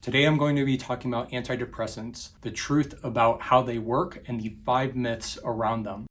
Today I'm going to be talking about antidepressants, the truth about how they work, and the 5 myths around them.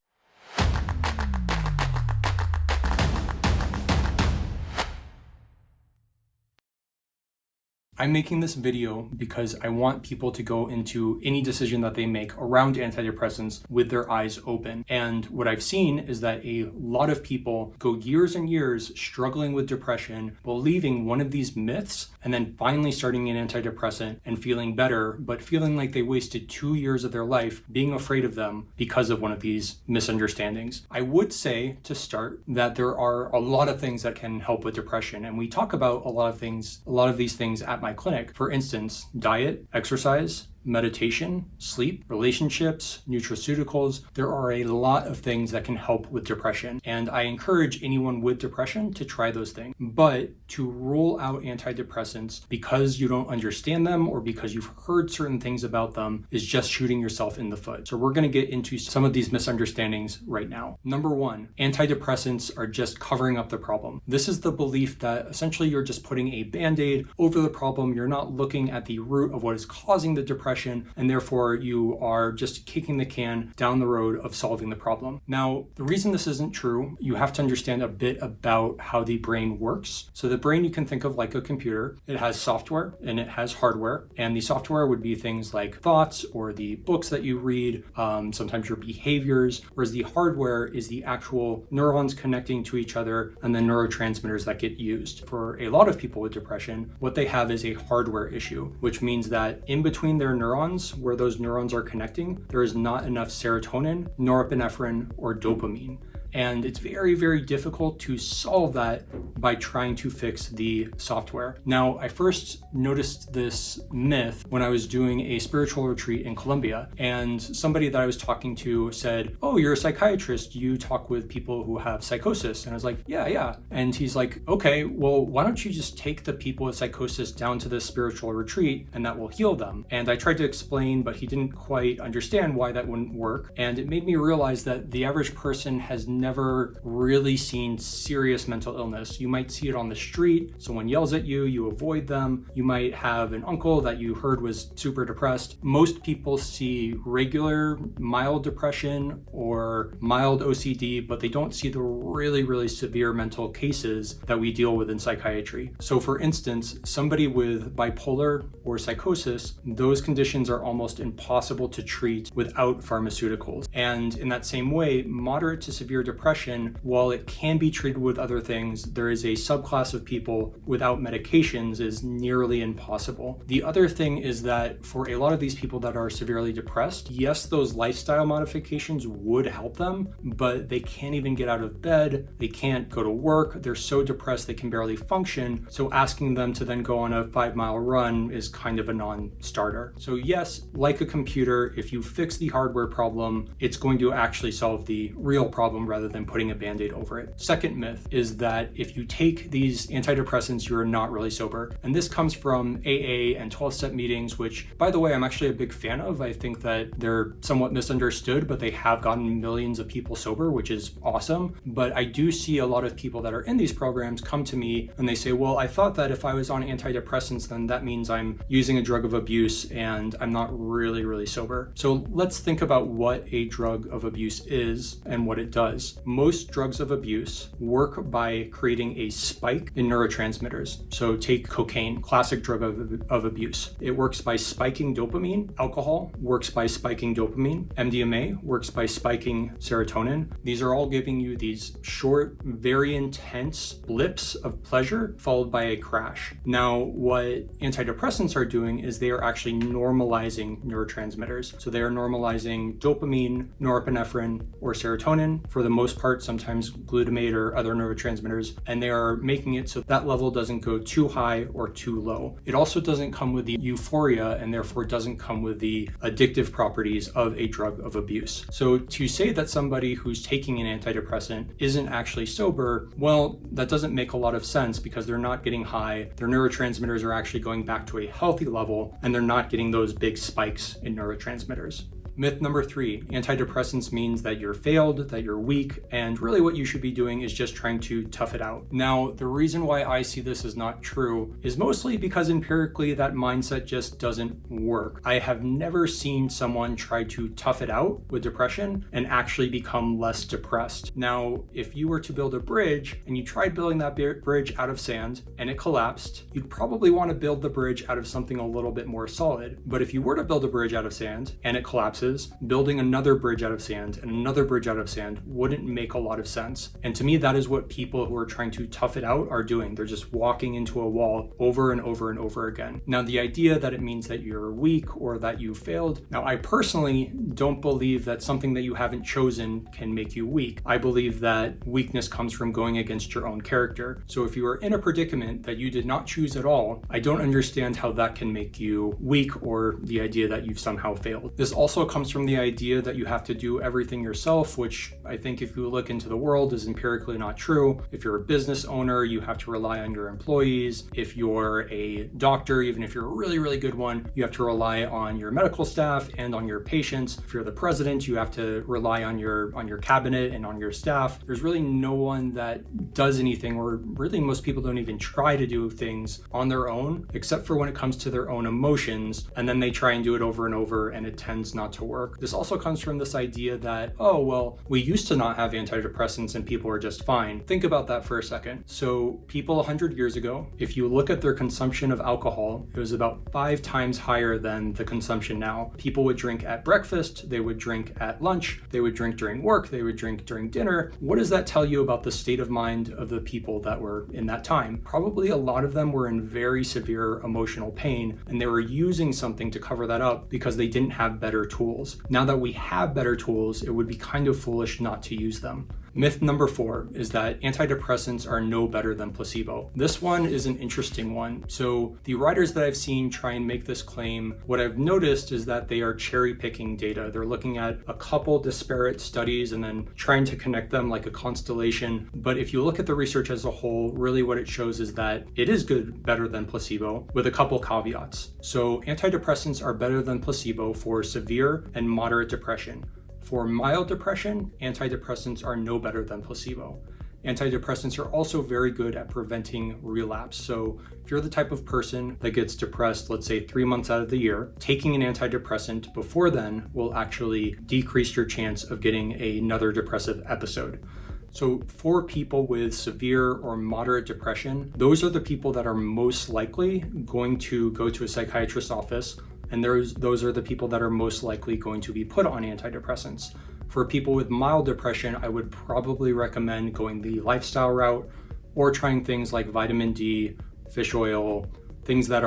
I'm making this video because I want people to go into any decision that they make around antidepressants with their eyes open. And what I've seen is that a lot of people go years and years struggling with depression, believing one of these myths, and then finally starting an antidepressant and feeling better, but feeling like they wasted 2 years of their life being afraid of them because of one of these misunderstandings. I would say to start that there are a lot of things that can help with depression, and we talk about a lot of these things at my clinic. For instance, diet, exercise, meditation, sleep, relationships, nutraceuticals. There are a lot of things that can help with depression, and I encourage anyone with depression to try those things. But to rule out antidepressants because you don't understand them or because you've heard certain things about them is just shooting yourself in the foot. So we're going to get into some of these misunderstandings right now. Number one, antidepressants are just covering up the problem. This is the belief that essentially you're just putting a band-aid over the problem. You're not looking at the root of what is causing the depression, and therefore you are just kicking the can down the road of solving the problem. Now, the reason this isn't true, you have to understand a bit about how the brain works. So the brain you can think of like a computer. It has software and it has hardware, and the software would be things like thoughts or the books that you read, sometimes your behaviors, whereas the hardware is the actual neurons connecting to each other and the neurotransmitters that get used. For a lot of people with depression, what they have is a hardware issue, which means that in between their neurons, where those neurons are connecting, there is not enough serotonin, norepinephrine, or dopamine. And it's very, very difficult to solve that by trying to fix the software. Now, I first noticed this myth when I was doing a spiritual retreat in Colombia, and somebody that I was talking to said, "Oh, you're a psychiatrist, you talk with people who have psychosis." And I was like, yeah. And he's like, "Okay, well, why don't you just take the people with psychosis down to this spiritual retreat and that will heal them?" And I tried to explain, but he didn't quite understand why that wouldn't work. And it made me realize that the average person has never really seen serious mental illness. You might see it on the street. Someone yells at you, you avoid them. You might have an uncle that you heard was super depressed. Most people see regular mild depression or mild OCD, but they don't see the really, really severe mental cases that we deal with in psychiatry. So for instance, somebody with bipolar or psychosis, those conditions are almost impossible to treat without pharmaceuticals. And in that same way, moderate to severe depression, while it can be treated with other things, there is a subclass of people without medications is nearly impossible. The other thing is that for a lot of these people that are severely depressed, yes, those lifestyle modifications would help them, but they can't even get out of bed, they can't go to work, they're so depressed they can barely function, so asking them to then go on a 5-mile run is kind of a non-starter. So yes, like a computer, if you fix the hardware problem, it's going to actually solve the real problem rather than putting a band-aid over it. Second myth is that if you take these antidepressants, you're not really sober. And this comes from AA and 12-step meetings, which, by the way, I'm actually a big fan of. I think that they're somewhat misunderstood, but they have gotten millions of people sober, which is awesome. But I do see a lot of people that are in these programs come to me and they say, well, I thought that if I was on antidepressants, then that means I'm using a drug of abuse and I'm not really, really sober. So let's think about what a drug of abuse is and what it does. Most drugs of abuse work by creating a spike in neurotransmitters. So take cocaine, classic drug of abuse. It works by spiking dopamine. Alcohol works by spiking dopamine. MDMA works by spiking serotonin. These are all giving you these short, very intense blips of pleasure followed by a crash. Now, what antidepressants are doing is they are actually normalizing neurotransmitters. So they are normalizing dopamine, norepinephrine, or serotonin, for the most part, sometimes glutamate or other neurotransmitters, and they are making it so that level doesn't go too high or too low. It also doesn't come with the euphoria, and therefore doesn't come with the addictive properties of a drug of abuse. So to say that somebody who's taking an antidepressant isn't actually sober, well, that doesn't make a lot of sense because they're not getting high, their neurotransmitters are actually going back to a healthy level, and they're not getting those big spikes in neurotransmitters. Myth number 3, antidepressants means that you're failed, that you're weak, and really what you should be doing is just trying to tough it out. Now, the reason why I see this as not true is mostly because empirically that mindset just doesn't work. I have never seen someone try to tough it out with depression and actually become less depressed. Now, if you were to build a bridge and you tried building that bridge out of sand and it collapsed, you'd probably want to build the bridge out of something a little bit more solid. But if you were to build a bridge out of sand and it collapses, building another bridge out of sand and another bridge out of sand wouldn't make a lot of sense. And to me, that is what people who are trying to tough it out are doing. They're just walking into a wall over and over and over again. Now, the idea that it means that you're weak or that you failed, now I personally don't believe that something that you haven't chosen can make you weak. I believe that weakness comes from going against your own character. So if you are in a predicament that you did not choose at all, I don't understand how that can make you weak or the idea that you've somehow failed. This also comes from the idea that you have to do everything yourself, which I think if you look into the world is empirically not true. If you're a business owner, you have to rely on your employees. If you're a doctor, even if you're a really, really good one, you have to rely on your medical staff and on your patients. If you're the president, you have to rely on your cabinet and on your staff. There's really no one that does anything, or really most people don't even try to do things on their own, except for when it comes to their own emotions, and then they try and do it over and over and it tends not to work. This also comes from this idea that, oh, well, we used to not have antidepressants and people were just fine. Think about that for a second. So people 100 years ago, if you look at their consumption of alcohol, it was about 5 times higher than the consumption now. People would drink at breakfast, they would drink at lunch, they would drink during work, they would drink during dinner. What does that tell you about the state of mind of the people that were in that time? Probably a lot of them were in very severe emotional pain, and they were using something to cover that up because they didn't have better tools. Now that we have better tools, it would be kind of foolish not to use them. Myth number 4 is that antidepressants are no better than placebo. This one is an interesting one. So the writers that I've seen try and make this claim, what I've noticed is that they are cherry picking data. They're looking at a couple disparate studies and then trying to connect them like a constellation. But if you look at the research as a whole, really what it shows is that it is better than placebo with a couple caveats. So antidepressants are better than placebo for severe and moderate depression. For mild depression, antidepressants are no better than placebo. Antidepressants are also very good at preventing relapse. So if you're the type of person that gets depressed, let's say 3 months out of the year, taking an antidepressant before then will actually decrease your chance of getting another depressive episode. So for people with severe or moderate depression, those are the people that are most likely going to go to a psychiatrist's office, and those are the people that are most likely going to be put on antidepressants. For people with mild depression, I would probably recommend going the lifestyle route or trying things like vitamin D, fish oil, things that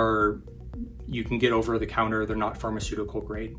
you can get over the counter, they're not pharmaceutical grade.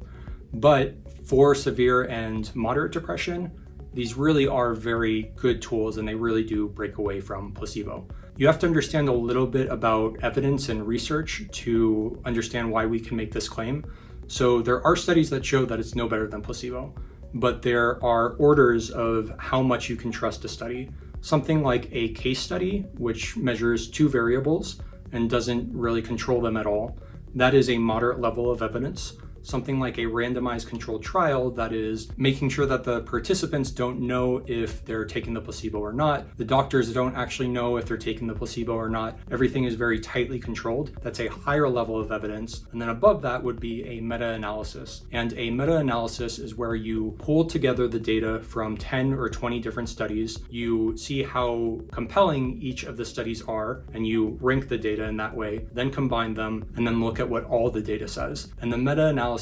But for severe and moderate depression, these really are very good tools and they really do break away from placebo. You have to understand a little bit about evidence and research to understand why we can make this claim. So there are studies that show that it's no better than placebo, but there are orders of how much you can trust a study. Something like a case study, which measures 2 variables and doesn't really control them at all, that is a moderate level of evidence. Something like a randomized controlled trial, that is making sure that the participants don't know if they're taking the placebo or not. The doctors don't actually know if they're taking the placebo or not. Everything is very tightly controlled. That's a higher level of evidence. And then above that would be a meta-analysis. And a meta-analysis is where you pull together the data from 10 or 20 different studies. You see how compelling each of the studies are, and you rank the data in that way, then combine them, and then look at what all the data says. And the meta-analysis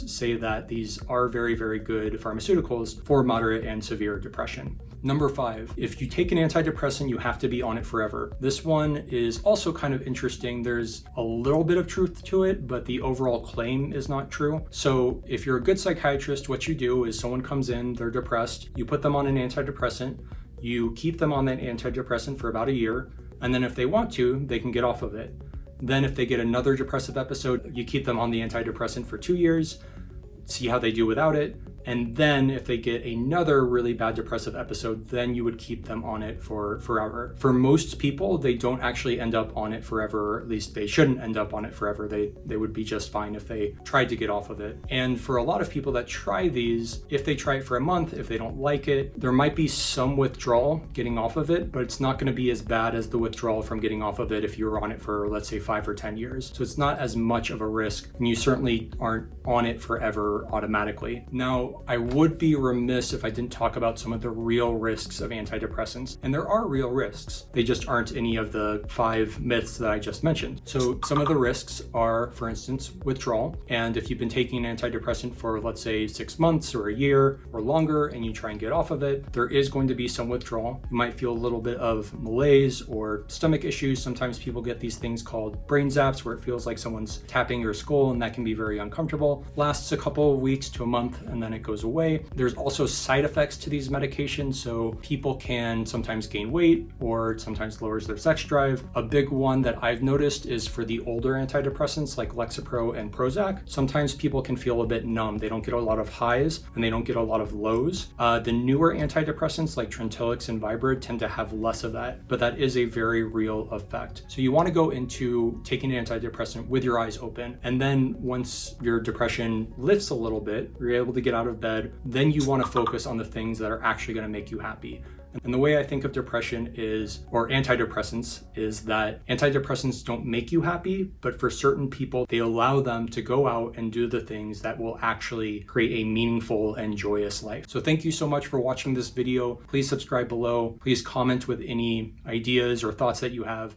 say that these are very, very good pharmaceuticals for moderate and severe depression. Number 5, if you take an antidepressant, you have to be on it forever. This one is also kind of interesting. There's a little bit of truth to it, but the overall claim is not true. So if you're a good psychiatrist, what you do is someone comes in, they're depressed, you put them on an antidepressant, you keep them on that antidepressant for about a year, and then if they want to, they can get off of it. Then if they get another depressive episode, you keep them on the antidepressant for 2 years, see how they do without it, And then if they get another really bad depressive episode, then you would keep them on it for forever. For most people, they don't actually end up on it forever, or at least they shouldn't end up on it forever. They would be just fine if they tried to get off of it. And for a lot of people that try these, if they try it for a month, if they don't like it, there might be some withdrawal getting off of it, but it's not going to be as bad as the withdrawal from getting off of it if you were on it for, let's say, 5 or 10 years. So it's not as much of a risk, and you certainly aren't on it forever automatically. Now, I would be remiss if I didn't talk about some of the real risks of antidepressants, and there are real risks. They just aren't any of the 5 myths that I just mentioned. So some of the risks are, for instance, withdrawal. And if you've been taking an antidepressant for, let's say, 6 months or a year or longer, and you try and get off of it, there is going to be some withdrawal. You might feel a little bit of malaise or stomach issues. Sometimes people get these things called brain zaps, where it feels like someone's tapping your skull, and that can be very uncomfortable. Lasts a couple of weeks to a month, and then it goes away. There's also side effects to these medications, so people can sometimes gain weight or sometimes lowers their sex drive. A big one that I've noticed is for the older antidepressants like Lexapro and Prozac. Sometimes people can feel a bit numb. They don't get a lot of highs and they don't get a lot of lows. The newer antidepressants like Trintellix and Vibrid tend to have less of that, but that is a very real effect. So you want to go into taking an antidepressant with your eyes open, and then once your depression lifts a little bit, you're able to get out of bed, then you want to focus on the things that are actually going to make you happy. And the way I think of depression is, or antidepressants, is that antidepressants don't make you happy, but for certain people, they allow them to go out and do the things that will actually create a meaningful and joyous life. So thank you so much for watching this video. Please subscribe below. Please comment with any ideas or thoughts that you have.